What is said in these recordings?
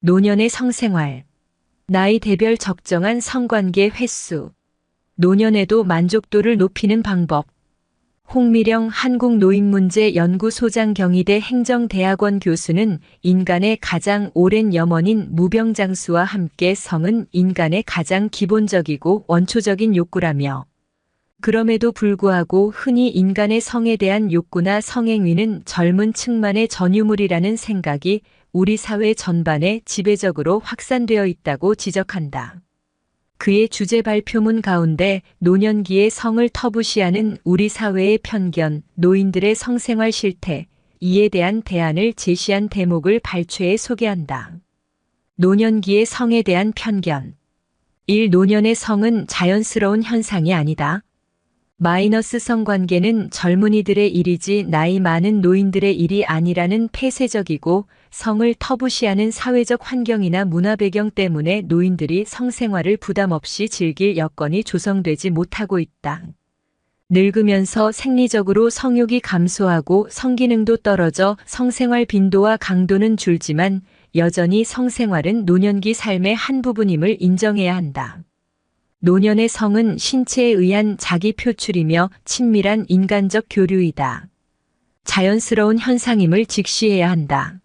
노년의 성생활, 나이 대별 적정한 성관계 횟수, 노년에도 만족도를 높이는 방법. 홍미령 한국노인문제연구소장 경희대 행정대학원 교수는 인간의 가장 오랜 염원인 무병장수와 함께 성은 인간의 가장 기본적이고 원초적인 욕구라며, 그럼에도 불구하고 흔히 인간의 성에 대한 욕구나 성행위는 젊은 층만의 전유물이라는 생각이 우리 사회 전반에 지배적으로 확산되어 있다고 지적한다. 그의 주제 발표문 가운데 노년기의 성을 터부시하는 우리 사회의 편견, 노인들의 성생활 실태, 이에 대한 대안을 제시한 대목을 발췌해 소개한다. 노년기의 성에 대한 편견. 1. 노년의 성은 자연스러운 현상이 아니다. 마이너스 성관계는 젊은이들의 일이지 나이 많은 노인들의 일이 아니라는 폐쇄적이고 성을 터부시하는 사회적 환경이나 문화 배경 때문에 노인들이 성생활을 부담 없이 즐길 여건이 조성되지 못하고 있다. 늙으면서 생리적으로 성욕이 감소하고 성기능도 떨어져 성생활 빈도와 강도는 줄지만 여전히 성생활은 노년기 삶의 한 부분임을 인정해야 한다. 노년의 성은 신체에 의한 자기 표출이며 친밀한 인간적 교류이다. 자연스러운 현상임을 직시해야 한다.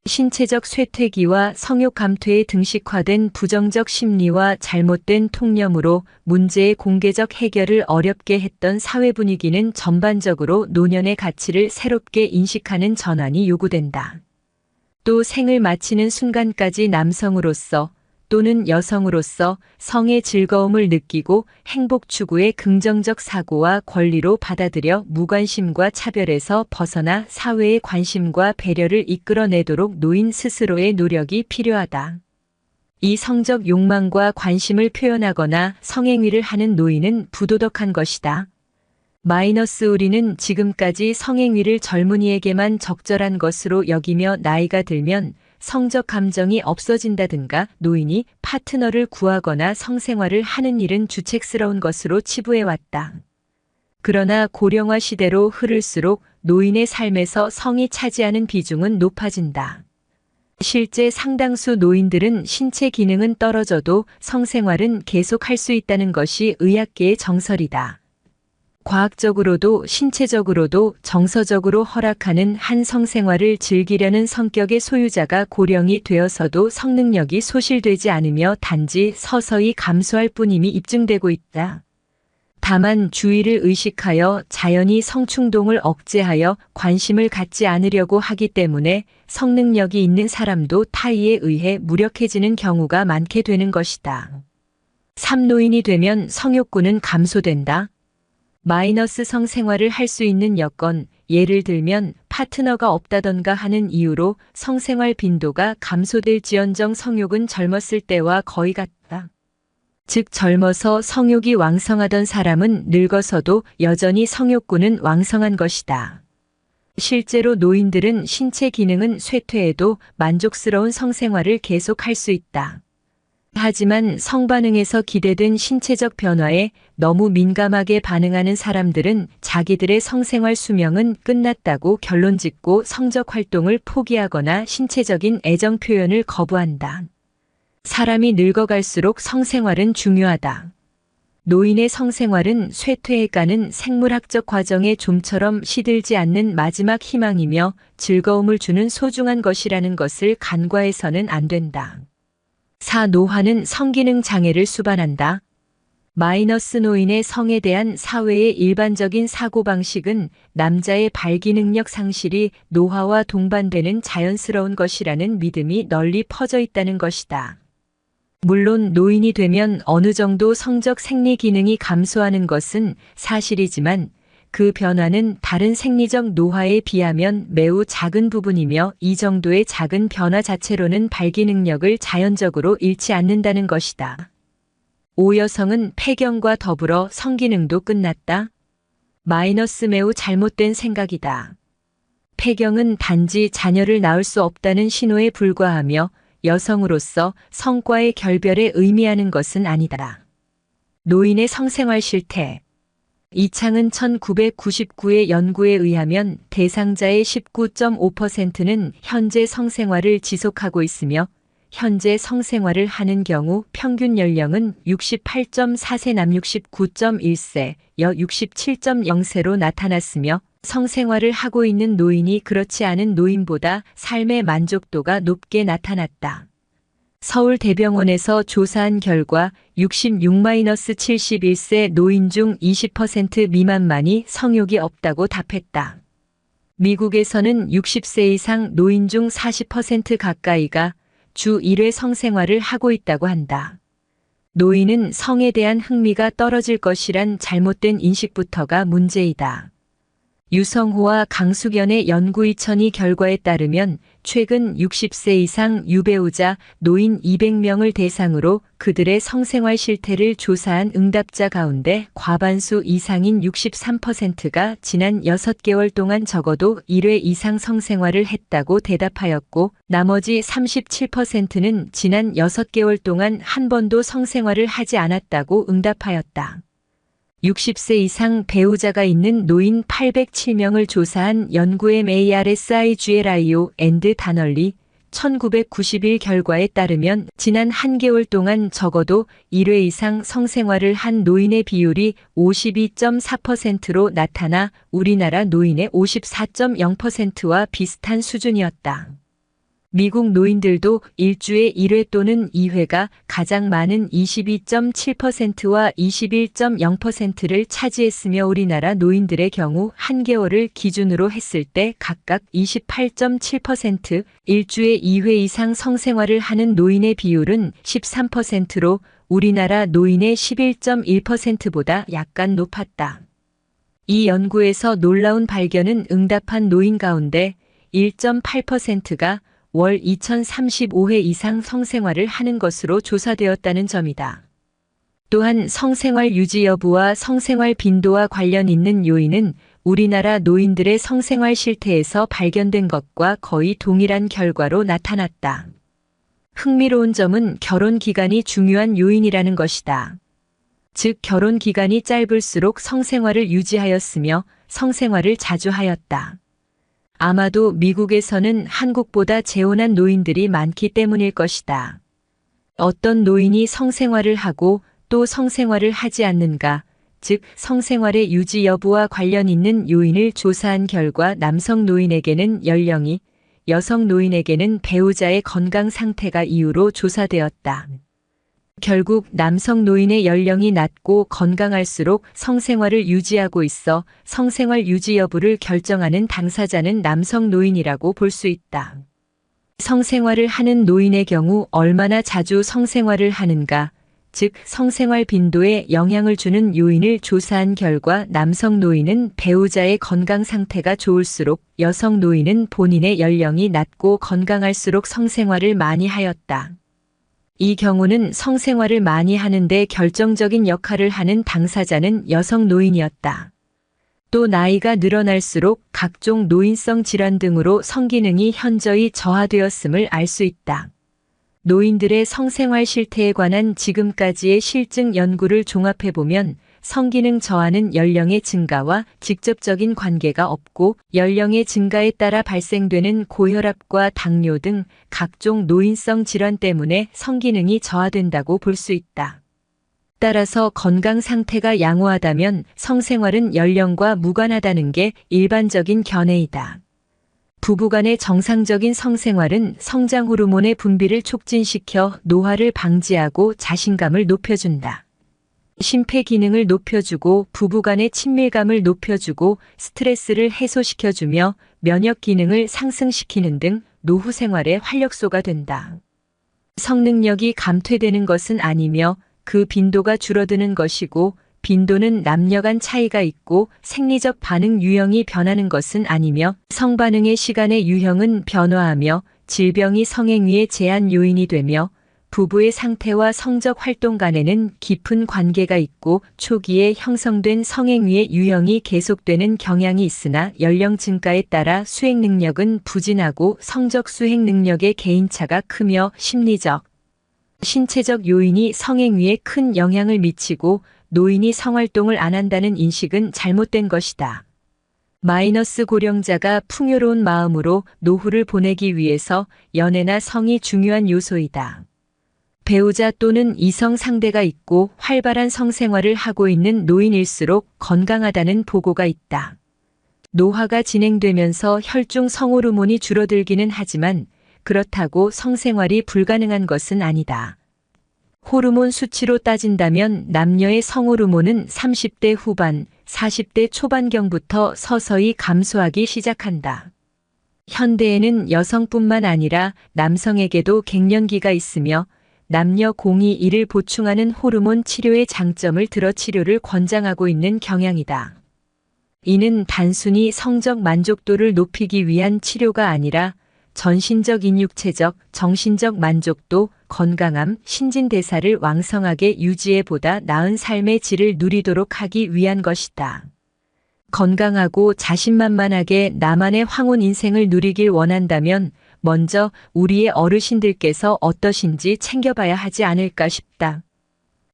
신체적 쇠퇴기와 성욕 감퇴에 등식화된 부정적 심리와 잘못된 통념으로 문제의 공개적 해결을 어렵게 했던 사회 분위기는 전반적으로 노년의 가치를 새롭게 인식하는 전환이 요구된다. 또 생을 마치는 순간까지 남성으로서 또는 여성으로서 성의 즐거움을 느끼고 행복 추구의 긍정적 사고와 권리로 받아들여 무관심과 차별에서 벗어나 사회의 관심과 배려를 이끌어내도록 노인 스스로의 노력이 필요하다. 이 성적 욕망과 관심을 표현하거나 성행위를 하는 노인은 부도덕한 것이다. 우리는 지금까지 성행위를 젊은이에게만 적절한 것으로 여기며 나이가 들면 성적 감정이 없어진다든가 노인이 파트너를 구하거나 성생활을 하는 일은 주책스러운 것으로 치부해왔다. 그러나 고령화 시대로 흐를수록 노인의 삶에서 성이 차지하는 비중은 높아진다. 실제 상당수 노인들은 신체 기능은 떨어져도 성생활은 계속할 수 있다는 것이 의학계의 정설이다. 과학적으로도 신체적으로도 정서적으로 허락하는 한 성생활을 즐기려는 성격의 소유자가 고령이 되어서도 성능력이 소실되지 않으며 단지 서서히 감소할 뿐임이 입증되고 있다. 다만 주의를 의식하여 자연히 성충동을 억제하여 관심을 갖지 않으려고 하기 때문에 성능력이 있는 사람도 타의에 의해 무력해지는 경우가 많게 되는 것이다. 3. 노인이 되면 성욕구는 감소된다. 성생활을 할 수 있는 여건, 예를 들면 파트너가 없다던가 하는 이유로 성생활 빈도가 감소될지언정 성욕은 젊었을 때와 거의 같다. 즉 젊어서 성욕이 왕성하던 사람은 늙어서도 여전히 성욕구는 왕성한 것이다. 실제로 노인들은 신체 기능은 쇠퇴해도 만족스러운 성생활을 계속할 수 있다. 하지만 성반응에서 기대된 신체적 변화에 너무 민감하게 반응하는 사람들은 자기들의 성생활 수명은 끝났다고 결론짓고 성적 활동을 포기하거나 신체적인 애정 표현을 거부한다. 사람이 늙어갈수록 성생활은 중요하다. 노인의 성생활은 쇠퇴해가는 생물학적 과정의 좀처럼 시들지 않는 마지막 희망이며 즐거움을 주는 소중한 것이라는 것을 간과해서는 안 된다. 4. 노화는 성기능 장애를 수반한다. 노인의 성에 대한 사회의 일반적인 사고방식은 남자의 발기능력 상실이 노화와 동반되는 자연스러운 것이라는 믿음이 널리 퍼져 있다는 것이다. 물론 노인이 되면 어느 정도 성적 생리 기능이 감소하는 것은 사실이지만 그 변화는 다른 생리적 노화에 비하면 매우 작은 부분이며 이 정도의 작은 변화 자체로는 발기능력을 자연적으로 잃지 않는다는 것이다. 5. 여성은 폐경과 더불어 성기능도 끝났다. 매우 잘못된 생각이다. 폐경은 단지 자녀를 낳을 수 없다는 신호에 불과하며 여성으로서 성과의 결별에 의미하는 것은 아니다. 노인의 성생활 실태. 이창은 1999의 연구에 의하면 대상자의 19.5%는 현재 성생활을 지속하고 있으며 현재 성생활을 하는 경우 평균 연령은 68.4세 남 69.1세, 여 67.0세로 나타났으며 성생활을 하고 있는 노인이 그렇지 않은 노인보다 삶의 만족도가 높게 나타났다. 서울대병원에서 조사한 결과 66-71세 노인 중 20% 미만만이 성욕이 없다고 답했다. 미국에서는 60세 이상 노인 중 40% 가까이가 주 1회 성생활을 하고 있다고 한다. 노인은 성에 대한 흥미가 떨어질 것이란 잘못된 인식부터가 문제이다. 유성호와 강숙연의 연구 2002 결과에 따르면 최근 60세 이상 유배우자 노인 200명을 대상으로 그들의 성생활 실태를 조사한 응답자 가운데 과반수 이상인 63%가 지난 6개월 동안 적어도 1회 이상 성생활을 했다고 대답하였고 나머지 37%는 지난 6개월 동안 한 번도 성생활을 하지 않았다고 응답하였다. 60세 이상 배우자가 있는 노인 807명을 조사한 연구의 MARSIGLIO 앤드 다널리 1991 결과에 따르면 지난 한개월 동안 적어도 1회 이상 성생활을 한 노인의 비율이 52.4%로 나타나 우리나라 노인의 54.0%와 비슷한 수준이었다. 미국 노인들도 일주에 1회 또는 2회가 가장 많은 22.7%와 21.0%를 차지했으며 우리나라 노인들의 경우 한개월을 기준으로 했을 때 각각 28.7%, 일주에 2회 이상 성생활을 하는 노인의 비율은 13%로 우리나라 노인의 11.1%보다 약간 높았다. 이 연구에서 놀라운 발견은 응답한 노인 가운데 1.8%가 월 2035회 이상 성생활을 하는 것으로 조사되었다는 점이다. 또한 성생활 유지 여부와 성생활 빈도와 관련 있는 요인은 우리나라 노인들의 성생활 실태에서 발견된 것과 거의 동일한 결과로 나타났다. 흥미로운 점은 결혼 기간이 중요한 요인이라는 것이다. 즉 결혼 기간이 짧을수록 성생활을 유지하였으며 성생활을 자주 하였다. 아마도 미국에서는 한국보다 재혼한 노인들이 많기 때문일 것이다. 어떤 노인이 성생활을 하고 또 성생활을 하지 않는가, 즉 성생활의 유지 여부와 관련 있는 요인을 조사한 결과 남성 노인에게는 연령이, 여성 노인에게는 배우자의 건강 상태가 이유로 조사되었다. 결국 남성 노인의 연령이 낮고 건강할수록 성생활을 유지하고 있어 성생활 유지 여부를 결정하는 당사자는 남성 노인이라고 볼 수 있다. 성생활을 하는 노인의 경우 얼마나 자주 성생활을 하는가, 즉 성생활 빈도에 영향을 주는 요인을 조사한 결과 남성 노인은 배우자의 건강 상태가 좋을수록 여성 노인은 본인의 연령이 낮고 건강할수록 성생활을 많이 하였다. 이 경우는 성생활을 많이 하는데 결정적인 역할을 하는 당사자는 여성 노인이었다. 또 나이가 늘어날수록 각종 노인성 질환 등으로 성기능이 현저히 저하되었음을 알 수 있다. 노인들의 성생활 실태에 관한 지금까지의 실증 연구를 종합해보면 성기능 저하는 연령의 증가와 직접적인 관계가 없고 연령의 증가에 따라 발생되는 고혈압과 당뇨 등 각종 노인성 질환 때문에 성기능이 저하된다고 볼 수 있다. 따라서 건강 상태가 양호하다면 성생활은 연령과 무관하다는 게 일반적인 견해이다. 부부간의 정상적인 성생활은 성장 호르몬의 분비를 촉진시켜 노화를 방지하고 자신감을 높여준다. 심폐 기능을 높여주고 부부간의 친밀감을 높여주고 스트레스를 해소시켜주며 면역 기능을 상승시키는 등 노후 생활의 활력소가 된다. 성능력이 감퇴되는 것은 아니며 그 빈도가 줄어드는 것이고 빈도는 남녀 간 차이가 있고 생리적 반응 유형이 변하는 것은 아니며 성반응의 시간의 유형은 변화하며 질병이 성행위의 제한 요인이 되며 부부의 상태와 성적 활동 간에는 깊은 관계가 있고 초기에 형성된 성행위의 유형이 계속되는 경향이 있으나 연령 증가에 따라 수행 능력은 부진하고 성적 수행 능력의 개인차가 크며 심리적, 신체적 요인이 성행위에 큰 영향을 미치고 노인이 성활동을 안 한다는 인식은 잘못된 것이다. 마이너스 고령자가 풍요로운 마음으로 노후를 보내기 위해서 연애나 성이 중요한 요소이다. 배우자 또는 이성 상대가 있고 활발한 성생활을 하고 있는 노인일수록 건강하다는 보고가 있다. 노화가 진행되면서 혈중 성호르몬이 줄어들기는 하지만 그렇다고 성생활이 불가능한 것은 아니다. 호르몬 수치로 따진다면 남녀의 성호르몬은 30대 후반, 40대 초반경부터 서서히 감소하기 시작한다. 현대에는 여성뿐만 아니라 남성에게도 갱년기가 있으며 남녀 공이 이를 보충하는 호르몬 치료의 장점을 들어 치료를 권장하고 있는 경향이다. 이는 단순히 성적 만족도를 높이기 위한 치료가 아니라 전신적 인육체적, 정신적 만족도, 건강함, 신진대사를 왕성하게 유지해 보다 나은 삶의 질을 누리도록 하기 위한 것이다. 건강하고 자신만만하게 나만의 황혼 인생을 누리길 원한다면 먼저 우리의 어르신들께서 어떠신지 챙겨봐야 하지 않을까 싶다.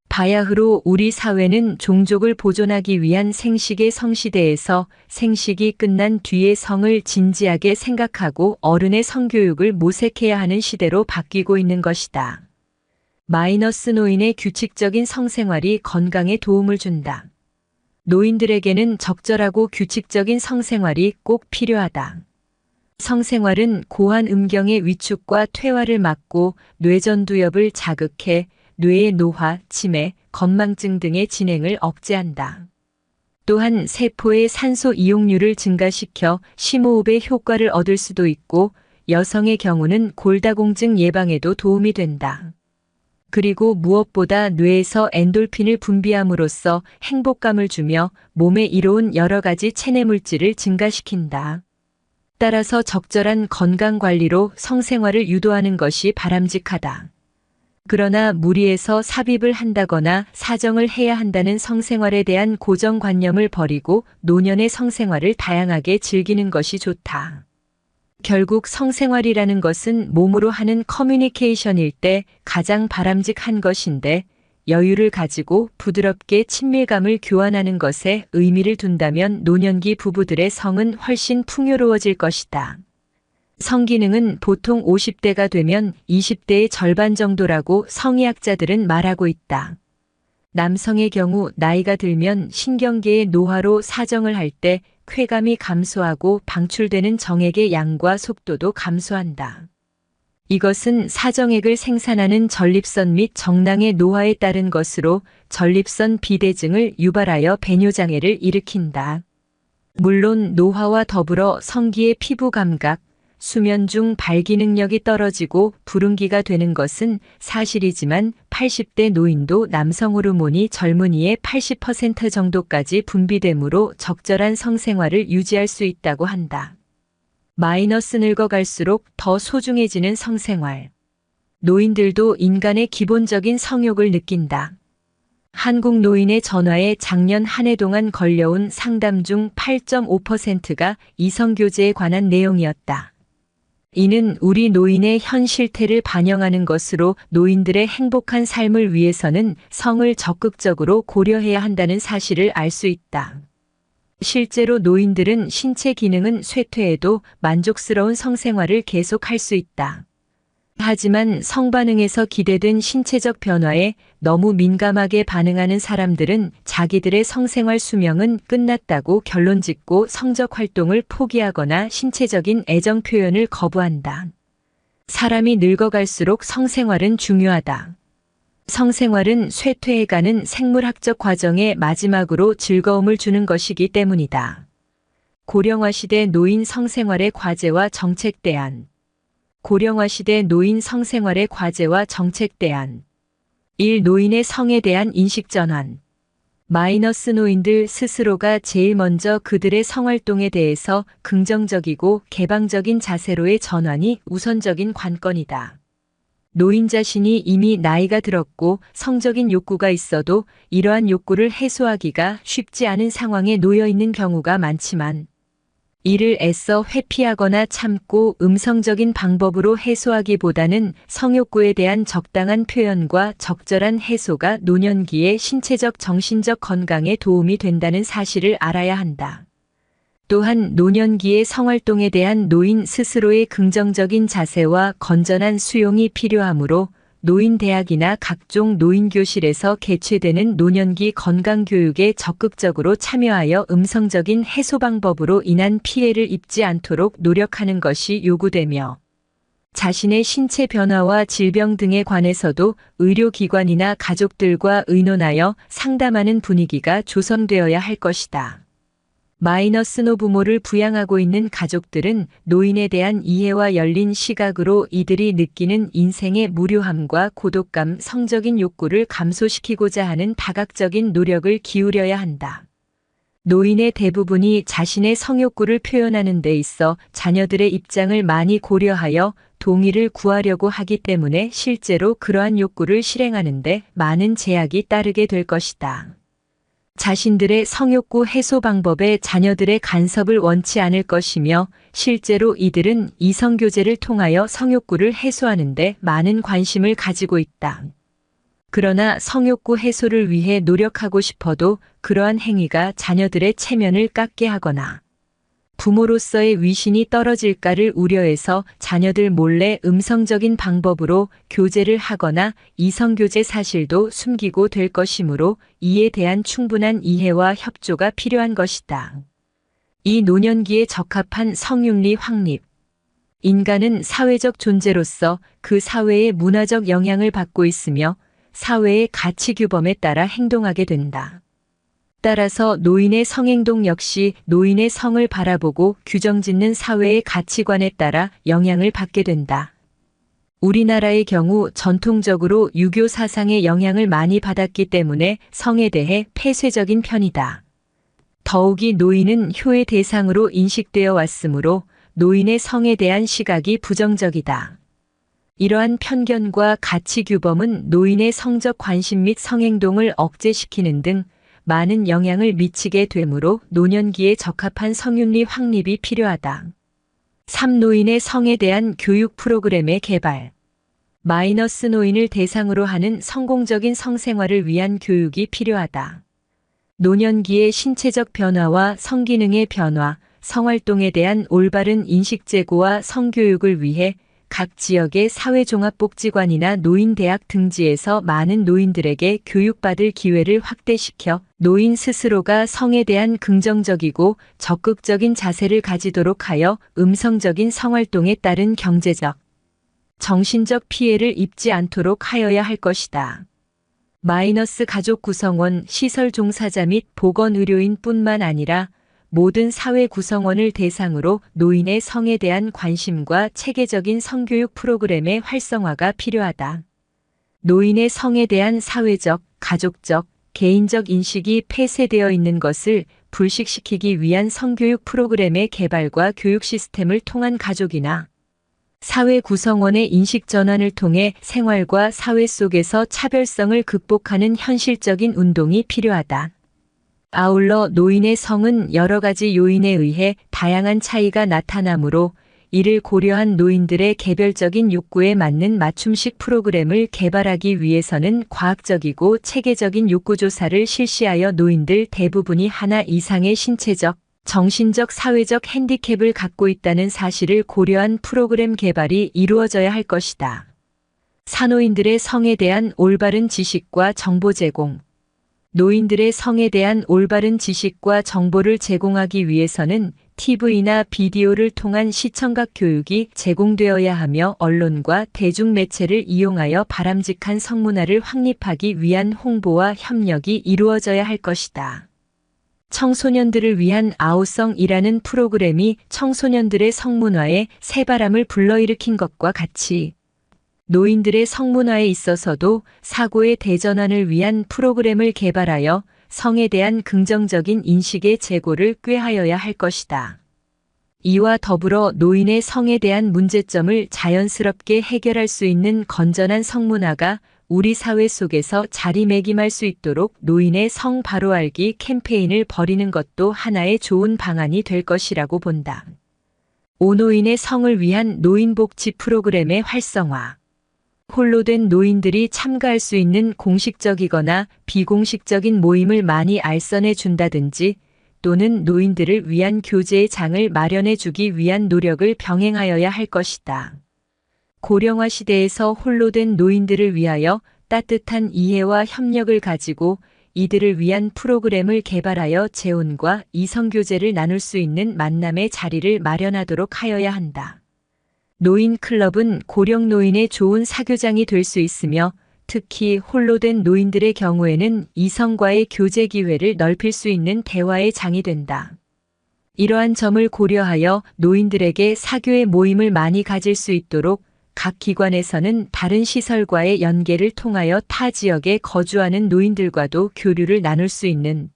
바야흐로 우리 사회는 종족을 보존하기 위한 생식의 성시대에서 생식이 끝난 뒤의 성을 진지하게 생각하고 어른의 성교육을 모색해야 하는 시대로 바뀌고 있는 것이다. 마이너스 노인의 규칙적인 성생활이 건강에 도움을 준다. 노인들에게는 적절하고 규칙적인 성생활이 꼭 필요하다. 성생활은 고환 음경의 위축과 퇴화를 막고 뇌전두엽을 자극해 뇌의 노화, 치매, 건망증 등의 진행을 억제한다. 또한 세포의 산소 이용률을 증가시켜 심호흡의 효과를 얻을 수도 있고 여성의 경우는 골다공증 예방에도 도움이 된다. 그리고 무엇보다 뇌에서 엔돌핀을 분비함으로써 행복감을 주며 몸에 이로운 여러 가지 체내 물질을 증가시킨다. 따라서 적절한 건강 관리로 성생활을 유도하는 것이 바람직하다. 그러나 무리해서 삽입을 한다거나 사정을 해야 한다는 성생활에 대한 고정관념을 버리고 노년의 성생활을 다양하게 즐기는 것이 좋다. 결국 성생활이라는 것은 몸으로 하는 커뮤니케이션일 때 가장 바람직한 것인데 여유를 가지고 부드럽게 친밀감을 교환하는 것에 의미를 둔다면 노년기 부부들의 성은 훨씬 풍요로워질 것이다. 성기능은 보통 50대가 되면 20대의 절반 정도라고 성의학자들은 말하고 있다. 남성의 경우 나이가 들면 신경계의 노화로 사정을 할 때 쾌감이 감소하고 방출되는 정액의 양과 속도도 감소한다. 이것은 사정액을 생산하는 전립선 및 정낭의 노화에 따른 것으로 전립선 비대증을 유발하여 배뇨장애를 일으킨다. 물론 노화와 더불어 성기의 피부 감각, 수면 중 발기능력이 떨어지고 불응기가 되는 것은 사실이지만 80대 노인도 남성 호르몬이 젊은이의 80% 정도까지 분비되므로 적절한 성생활을 유지할 수 있다고 한다. 마이너스 늙어갈수록 더 소중해지는 성생활. 노인들도 인간의 기본적인 성욕을 느낀다. 한국 노인의 전화에 작년 한 해 동안 걸려온 상담 중 8.5%가 이성교제에 관한 내용이었다. 이는 우리 노인의 현 실태를 반영하는 것으로 노인들의 행복한 삶을 위해서는 성을 적극적으로 고려해야 한다는 사실을 알 수 있다. 실제로 노인들은 신체 기능은 쇠퇴해도 만족스러운 성생활을 계속할 수 있다. 하지만 성반응에서 기대된 신체적 변화에 너무 민감하게 반응하는 사람들은 자기들의 성생활 수명은 끝났다고 결론짓고 성적 활동을 포기하거나 신체적인 애정 표현을 거부한다. 사람이 늙어갈수록 성생활은 중요하다. 성생활은 쇠퇴해가는 생물학적 과정의 마지막으로 즐거움을 주는 것이기 때문이다. 고령화 시대 노인 성생활의 과제와 정책 대안. 고령화 시대 노인 성생활의 과제와 정책 대안. 1. 노인의 성에 대한 인식 전환. 마이너스 노인들 스스로가 제일 먼저 그들의 성활동에 대해서 긍정적이고 개방적인 자세로의 전환이 우선적인 관건이다. 노인 자신이 이미 나이가 들었고 성적인 욕구가 있어도 이러한 욕구를 해소하기가 쉽지 않은 상황에 놓여 있는 경우가 많지만 이를 애써 회피하거나 참고 음성적인 방법으로 해소하기보다는 성욕구에 대한 적당한 표현과 적절한 해소가 노년기의 신체적 정신적 건강에 도움이 된다는 사실을 알아야 한다. 또한 노년기의 성활동에 대한 노인 스스로의 긍정적인 자세와 건전한 수용이 필요하므로 노인대학이나 각종 노인교실에서 개최되는 노년기 건강교육에 적극적으로 참여하여 음성적인 해소 방법으로 인한 피해를 입지 않도록 노력하는 것이 요구되며, 자신의 신체 변화와 질병 등에 관해서도 의료기관이나 가족들과 의논하여 상담하는 분위기가 조성되어야 할 것이다. 마이너스 노부모를 부양하고 있는 가족들은 노인에 대한 이해와 열린 시각으로 이들이 느끼는 인생의 무료함과 고독감, 성적인 욕구를 감소시키고자 하는 다각적인 노력을 기울여야 한다. 노인의 대부분이 자신의 성욕구를 표현하는 데 있어 자녀들의 입장을 많이 고려하여 동의를 구하려고 하기 때문에 실제로 그러한 욕구를 실행하는데 많은 제약이 따르게 될 것이다. 자신들의 성욕구 해소 방법에 자녀들의 간섭을 원치 않을 것이며, 실제로 이들은 이성교제를 통하여 성욕구를 해소하는데 많은 관심을 가지고 있다. 그러나 성욕구 해소를 위해 노력하고 싶어도 그러한 행위가 자녀들의 체면을 깎게 하거나 부모로서의 위신이 떨어질까를 우려해서 자녀들 몰래 음성적인 방법으로 교제를 하거나 이성교제 사실도 숨기고 될 것이므로 이에 대한 충분한 이해와 협조가 필요한 것이다. 이 노년기에 적합한 성윤리 확립. 인간은 사회적 존재로서 그 사회의 문화적 영향을 받고 있으며 사회의 가치 규범에 따라 행동하게 된다. 따라서 노인의 성행동 역시 노인의 성을 바라보고 규정짓는 사회의 가치관에 따라 영향을 받게 된다. 우리나라의 경우 전통적으로 유교 사상의 영향을 많이 받았기 때문에 성에 대해 폐쇄적인 편이다. 더욱이 노인은 효의 대상으로 인식되어 왔으므로 노인의 성에 대한 시각이 부정적이다. 이러한 편견과 가치 규범은 노인의 성적 관심 및 성행동을 억제시키는 등 많은 영향을 미치게 되므로 노년기에 적합한 성윤리 확립이 필요하다. 3. 노인의 성에 대한 교육 프로그램의 개발. 마이너스 노인을 대상으로 하는 성공적인 성생활을 위한 교육이 필요하다. 노년기의 신체적 변화와 성기능의 변화, 성활동에 대한 올바른 인식 제고와 성교육을 위해 각 지역의 사회종합복지관이나 노인대학 등지에서 많은 노인들에게 교육받을 기회를 확대시켜 노인 스스로가 성에 대한 긍정적이고 적극적인 자세를 가지도록 하여 음성적인 성활동에 따른 경제적, 정신적 피해를 입지 않도록 하여야 할 것이다. 마이너스 가족 구성원, 시설 종사자 및 보건의료인뿐만 아니라 모든 사회 구성원을 대상으로 노인의 성에 대한 관심과 체계적인 성교육 프로그램의 활성화가 필요하다. 노인의 성에 대한 사회적, 가족적, 개인적 인식이 폐쇄되어 있는 것을 불식시키기 위한 성교육 프로그램의 개발과 교육 시스템을 통한 가족이나 사회 구성원의 인식 전환을 통해 생활과 사회 속에서 차별성을 극복하는 현실적인 운동이 필요하다. 아울러 노인의 성은 여러 가지 요인에 의해 다양한 차이가 나타나므로 이를 고려한 노인들의 개별적인 욕구에 맞는 맞춤식 프로그램을 개발하기 위해서는 과학적이고 체계적인 욕구조사를 실시하여 노인들 대부분이 하나 이상의 신체적, 정신적, 사회적 핸디캡을 갖고 있다는 사실을 고려한 프로그램 개발이 이루어져야 할 것이다. 사노인들의 성에 대한 올바른 지식과 정보 제공. 노인들의 성에 대한 올바른 지식과 정보를 제공하기 위해서는 TV나 비디오를 통한 시청각 교육이 제공되어야 하며 언론과 대중매체를 이용하여 바람직한 성문화를 확립하기 위한 홍보와 협력이 이루어져야 할 것이다. 청소년들을 위한 아우성이라는 프로그램이 청소년들의 성문화에 새바람을 불러일으킨 것과 같이 노인들의 성문화에 있어서도 사고의 대전환을 위한 프로그램을 개발하여 성에 대한 긍정적인 인식의 제고를 꾀하여야 할 것이다. 이와 더불어 노인의 성에 대한 문제점을 자연스럽게 해결할 수 있는 건전한 성문화가 우리 사회 속에서 자리매김할 수 있도록 노인의 성 바로 알기 캠페인을 벌이는 것도 하나의 좋은 방안이 될 것이라고 본다. 5. 노인의 성을 위한 노인복지 프로그램의 활성화. 홀로 된 노인들이 참가할 수 있는 공식적이거나 비공식적인 모임을 많이 알선해 준다든지 또는 노인들을 위한 교제의 장을 마련해 주기 위한 노력을 병행하여야 할 것이다. 고령화 시대에서 홀로 된 노인들을 위하여 따뜻한 이해와 협력을 가지고 이들을 위한 프로그램을 개발하여 재혼과 이성교제를 나눌 수 있는 만남의 자리를 마련하도록 하여야 한다. 노인 클럽은 고령 노인의 좋은 사교장이 될 수 있으며 특히 홀로 된 노인들의 경우에는 이성과의 교제 기회를 넓힐 수 있는 대화의 장이 된다. 이러한 점을 고려하여 노인들에게 사교의 모임을 많이 가질 수 있도록 각 기관에서는 다른 시설과의 연계를 통하여 타 지역에 거주하는 노인들과도 교류를 나눌 수 있는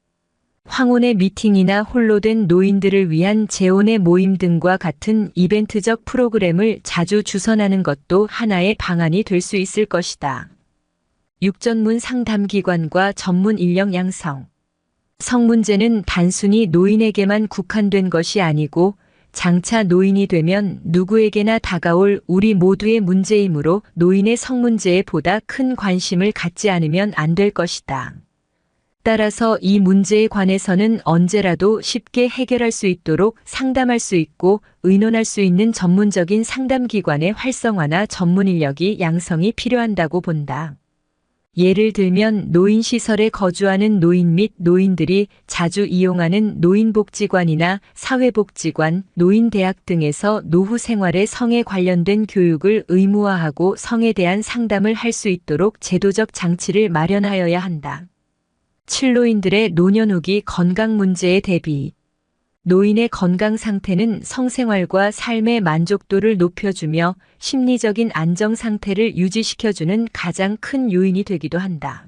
황혼의 미팅이나 홀로 된 노인들을 위한 재혼의 모임 등과 같은 이벤트적 프로그램을 자주 주선하는 것도 하나의 방안이 될 수 있을 것이다. 육전문 상담기관과 전문 인력 양성. 성 문제는 단순히 노인에게만 국한된 것이 아니고 장차 노인이 되면 누구에게나 다가올 우리 모두의 문제이므로 노인의 성 문제에 보다 큰 관심을 갖지 않으면 안 될 것이다. 따라서 이 문제에 관해서는 언제라도 쉽게 해결할 수 있도록 상담할 수 있고 의논할 수 있는 전문적인 상담기관의 활성화나 전문 인력이 양성이 필요한다고 본다. 예를 들면 노인시설에 거주하는 노인 및 노인들이 자주 이용하는 노인복지관이나 사회복지관, 노인대학 등에서 노후 생활의 성에 관련된 교육을 의무화하고 성에 대한 상담을 할 수 있도록 제도적 장치를 마련하여야 한다. 7노인들의 노년 후기 건강 문제에 대비. 노인의 건강 상태는 성생활과 삶의 만족도를 높여주며 심리적인 안정 상태를 유지시켜주는 가장 큰 요인이 되기도 한다.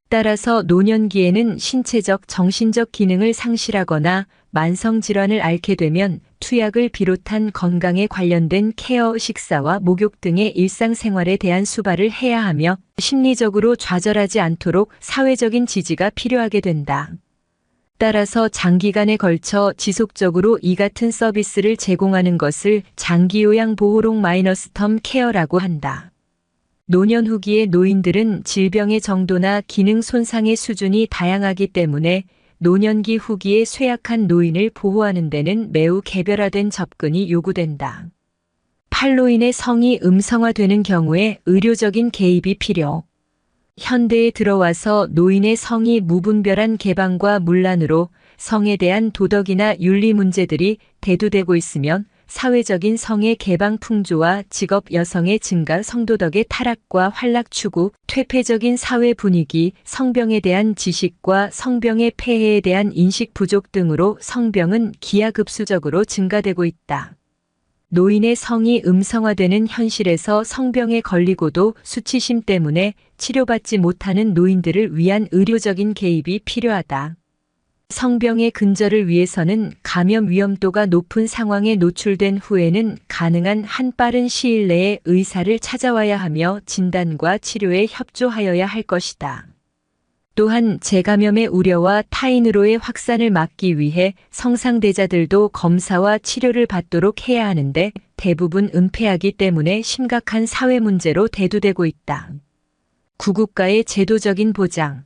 따라서 노년기에는 신체적, 정신적 기능을 상실하거나 만성질환을 앓게 되면 투약을 비롯한 건강에 관련된 케어, 식사와 목욕 등의 일상생활에 대한 수발을 해야 하며 심리적으로 좌절하지 않도록 사회적인 지지가 필요하게 된다. 따라서 장기간에 걸쳐 지속적으로 이 같은 서비스를 제공하는 것을 장기요양보호록 -텀 케어라고 한다. 노년 후기의 노인들은 질병의 정도나 기능 손상의 수준이 다양하기 때문에 노년기 후기에 쇠약한 노인을 보호하는 데는 매우 개별화된 접근이 요구된다. 8노인의 성이 음성화되는 경우에 의료적인 개입이 필요. 현대에 들어와서 노인의 성이 무분별한 개방과 문란으로 성에 대한 도덕이나 윤리 문제들이 대두되고 있으면 사회적인 성의 개방 풍조와 직업 여성의 증가, 성도덕의 타락과 활락 추구, 퇴폐적인 사회 분위기, 성병에 대한 지식과 성병의 폐해에 대한 인식 부족 등으로 성병은 기하급수적으로 증가되고 있다. 노인의 성이 음성화되는 현실에서 성병에 걸리고도 수치심 때문에 치료받지 못하는 노인들을 위한 의료적인 개입이 필요하다. 성병의 근절을 위해서는 감염 위험도가 높은 상황에 노출된 후에는 가능한 한 빠른 시일 내에 의사를 찾아와야 하며 진단과 치료에 협조하여야 할 것이다. 또한 재감염의 우려와 타인으로의 확산을 막기 위해 성상대자들도 검사와 치료를 받도록 해야 하는데 대부분 은폐하기 때문에 심각한 사회 문제로 대두되고 있다. 구국가의 제도적인 보장.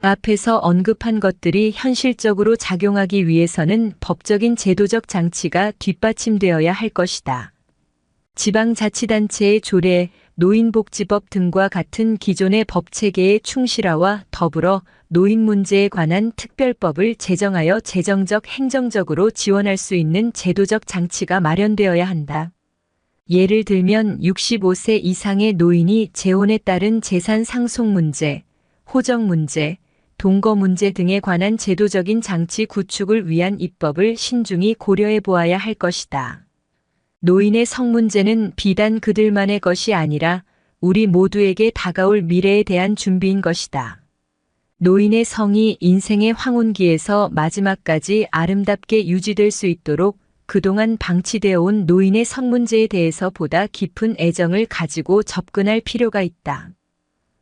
앞에서 언급한 것들이 현실적으로 작용하기 위해서는 법적인 제도적 장치가 뒷받침되어야 할 것이다. 지방자치단체의 조례, 노인복지법 등과 같은 기존의 법체계의 충실화와 더불어 노인 문제에 관한 특별법을 제정하여 재정적, 행정적으로 지원할 수 있는 제도적 장치가 마련되어야 한다. 예를 들면 65세 이상의 노인이 재혼에 따른 재산 상속 문제, 호적 문제, 동거 문제 등에 관한 제도적인 장치 구축을 위한 입법을 신중히 고려해 보아야 할 것이다. 노인의 성 문제는 비단 그들만의 것이 아니라 우리 모두에게 다가올 미래에 대한 준비인 것이다. 노인의 성이 인생의 황혼기에서 마지막까지 아름답게 유지될 수 있도록 그동안 방치되어 온 노인의 성 문제에 대해서 보다 깊은 애정을 가지고 접근할 필요가 있다.